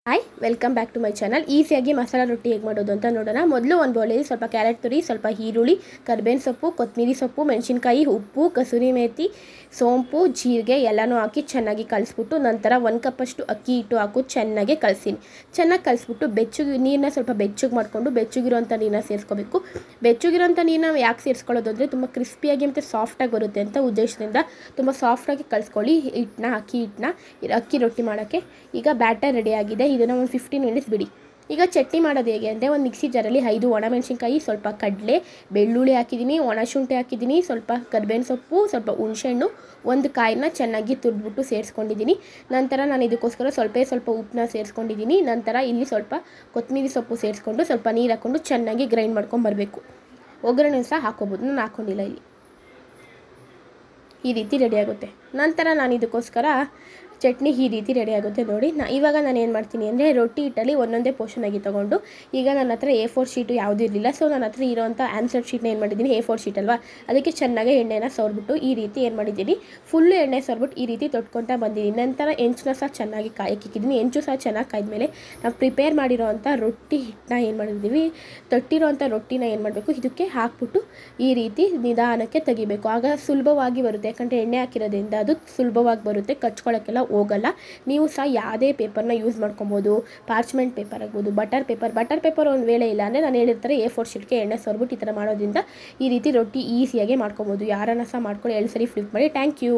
Hi welcome back to my channel. ಈಸಿಯಾಗಿ ಮಸಾಲ ರೊಟ್ಟಿ ಹೇಗೆ ಮಾಡೋದು ಅಂತ ನೋಡೋಣ. ಮೊದಲು ಒಂದು ಬೌಲಲ್ಲಿ ಸ್ವಲ್ಪ ಕ್ಯಾರೆಟ್ ತುರಿ, ಸ್ವಲ್ಪ ಈರುಳ್ಳಿ, ಕರಿಬೇವಿನ ಸೊಪ್ಪು, ಕೊತ್ತಂಬರಿ ಸೊಪ್ಪು, ಮೆಣಸಿನ್ಕಾಯಿ, ಉಪ್ಪು, ಕಸೂರಿ ಮೇಥಿ, ಸೋಂಪು, ಜೀರಿಗೆ ಎಲ್ಲನೂ ಹಾಕಿ ಚೆನ್ನಾಗಿ ಕಲಿಸ್ಬಿಟ್ಟು ನಂತರ 1 ಕಪ್ಪಷ್ಟು ಅಕ್ಕಿ ಹಿಟ್ಟು ಹಾಕು ಚೆನ್ನಾಗಿ ಕಲಿಸ್ತೀನಿ. ಚೆನ್ನಾಗಿ ಕಲಿಸ್ಬಿಟ್ಟು ನೀರನ್ನ ಸ್ವಲ್ಪ ಬೆಚ್ಚಗೆ ಮಾಡಿಕೊಂಡು ಬೆಚ್ಚಗಿರೋಂಥ ನೀರನ್ನ ಸೇರಿಸ್ಕೋಬೇಕು. ಬೆಚ್ಚಗಿರೋಂಥ ನೀರನ್ನ ಯಾಕೆ ಸೇರಿಸ್ಕೊಳ್ಳೋದು ಅಂದರೆ ತುಂಬ ಕ್ರಿಸ್ಪಿಯಾಗಿ ಮತ್ತು ಸಾಫ್ಟಾಗಿ ಬರುತ್ತೆ ಅಂತ ಉದ್ದೇಶದಿಂದ ತುಂಬ ಸಾಫ್ಟಾಗಿ ಕಲಿಸ್ಕೊಳ್ಳಿ ಅಕ್ಕಿ ಹಿಟ್ಟನ್ನ ಅಕ್ಕಿ ರೊಟ್ಟಿ ಮಾಡೋಕ್ಕೆ. ಈಗ ಬ್ಯಾಟರ್ ರೆಡಿಯಾಗಿದೆ. ಇದನ್ನು ಒಂದು 15 ಮಿನಿಟ್ಸ್ ಬಿಡಿ. ಈಗ ಚಟ್ನಿ ಮಾಡೋದು ಹೇಗೆ ಅಂದರೆ ಒಂದು ಮಿಕ್ಸಿ ಜಾರಲ್ಲಿ 5 ಒಣಮೆಣಸಿನ್ಕಾಯಿ, ಸ್ವಲ್ಪ ಕಡಲೆ, ಬೆಳ್ಳುಳ್ಳಿ ಹಾಕಿದ್ದೀನಿ, ಒಣ ಶುಂಠಿ ಹಾಕಿದ್ದೀನಿ, ಸ್ವಲ್ಪ ಕರಿಬೇವಿನ ಸೊಪ್ಪು, ಸ್ವಲ್ಪ ಹುಣಸೆಹಣ್ಣು, ಒಂದು ಕಾಯಿನ ಚೆನ್ನಾಗಿ ತುರಿದ್ಬಿಟ್ಟು ಸೇರಿಸ್ಕೊಂಡಿದ್ದೀನಿ. ನಂತರ ನಾನು ಇದಕ್ಕೋಸ್ಕರ ಸ್ವಲ್ಪ ಉಪ್ಪನ್ನ ಸೇರಿಸ್ಕೊಂಡಿದ್ದೀನಿ. ನಂತರ ಇಲ್ಲಿ ಸ್ವಲ್ಪ ಕೊತ್ತಂಬರಿ ಸೊಪ್ಪು ಸೇರಿಸ್ಕೊಂಡು ಸ್ವಲ್ಪ ನೀರು ಹಾಕ್ಕೊಂಡು ಚೆನ್ನಾಗಿ ಗ್ರೈಂಡ್ ಮಾಡ್ಕೊಂಬರಬೇಕು. ಒಗ್ಗರಣೆ ಸಹ ಹಾಕ್ಕೋಬೋದು, ನಾನು ಹಾಕ್ಕೊಂಡಿಲ್ಲ. ಇಲ್ಲಿ ಈ ರೀತಿ ರೆಡಿಯಾಗುತ್ತೆ. ನಂತರ ನಾನು ಇದಕ್ಕೋಸ್ಕರ ಚಟ್ನಿ ಈ ರೀತಿ ರೆಡಿಯಾಗುತ್ತೆ ನೋಡಿ. ಇವಾಗ ನಾನು ಏನು ಮಾಡ್ತೀನಿ ಅಂದರೆ ರೊಟ್ಟಿ ಹಿಟ್ಟಲ್ಲಿ ಒಂದೊಂದೇ ಪೋರ್ಷನ್ ಆಗಿ ತೊಗೊಂಡು, ಈಗ ನನ್ನ ಹತ್ರ A4 ಶೀಟು ಯಾವುದೂ ಇರಲಿಲ್ಲ. ಸೊ ನನ್ನ ಹತ್ರ ಇರೋವಂಥ ಆನ್ಸರ್ ಶೀಟ್ನ ಏನು ಮಾಡಿದ್ದೀನಿ, A4 ಶೀಟ್ ಅಲ್ವಾ, ಅದಕ್ಕೆ ಚೆನ್ನಾಗಿ ಎಣ್ಣೆನ ಸವರ್ಬಿಟ್ಟು ಈ ರೀತಿ ಏನು ಮಾಡಿದ್ದೀನಿ, ಫುಲ್ಲು ಎಣ್ಣೆ ಸವರ್ಬಿಟ್ಟು ಈ ರೀತಿ ತೊಟ್ಕೊತಾ ಬಂದಿದ್ದೀನಿ. ನಂತರ ಹೆಂಚನ್ನ ಸಹ ಚೆನ್ನಾಗಿ ಕಾಯಕ್ಕಿದ್ದೀನಿ. ಹೆಂಚು ಸಹ ಚೆನ್ನಾಗಿ ಕಾಯ್ದಮೇಲೆ ನಾವು ಪ್ರಿಪೇರ್ ಮಾಡಿರೋವಂಥ ರೊಟ್ಟಿ ಹಿಟ್ಟನ್ನ ಏನು ಮಾಡಿದ್ದೀವಿ, ತೊಟ್ಟಿರೋವಂಥ ರೊಟ್ಟಿನ ಏನು ಮಾಡಬೇಕು, ಇದಕ್ಕೆ ಹಾಕ್ಬಿಟ್ಟು ಈ ರೀತಿ ನಿಧಾನಕ್ಕೆ ತೆಗಿಬೇಕು. ಆಗ ಸುಲಭವಾಗಿ ಬರುತ್ತೆ, ಯಾಕಂದರೆ ಎಣ್ಣೆ ಹಾಕಿರೋದ್ರಿಂದ ಅದು ಸುಲಭವಾಗಿ ಬರುತ್ತೆ, ಕಚ್ಕೊಳ್ಳೋಕ್ಕೆಲ್ಲ ಹೋಗಲ್ಲ. ನೀವು ಸಹ ಯಾವುದೇ ಪೇಪರ್ನ ಯೂಸ್ ಮಾಡ್ಕೊಬೋದು. ಪಾರ್ಚ್ಮೆಂಟ್ ಪೇಪರ್ ಆಗ್ಬೋದು, ಬಟರ್ ಪೇಪರ್ ಒಂದು ವೇಳೆ ಇಲ್ಲ ಅಂದರೆ ನಾನು ಹೇಳಿರ್ತಾರೆ A4 ಶೀಟ್ಗೆ ಎಣ್ಣೆ ಸವರ್ಬಿಟ್ಟು ಈ ಥರ ಮಾಡೋದ್ರಿಂದ ಈ ರೀತಿ ರೊಟ್ಟಿ ಈಸಿಯಾಗಿ ಮಾಡ್ಕೊಬೋದು. ಯಾರನ್ನ ಸಹ ಮಾಡ್ಕೊಳ್ಳಿ, 2 ಸರಿ ಫ್ಲಿಪ್ ಮಾಡಿ. Thank you.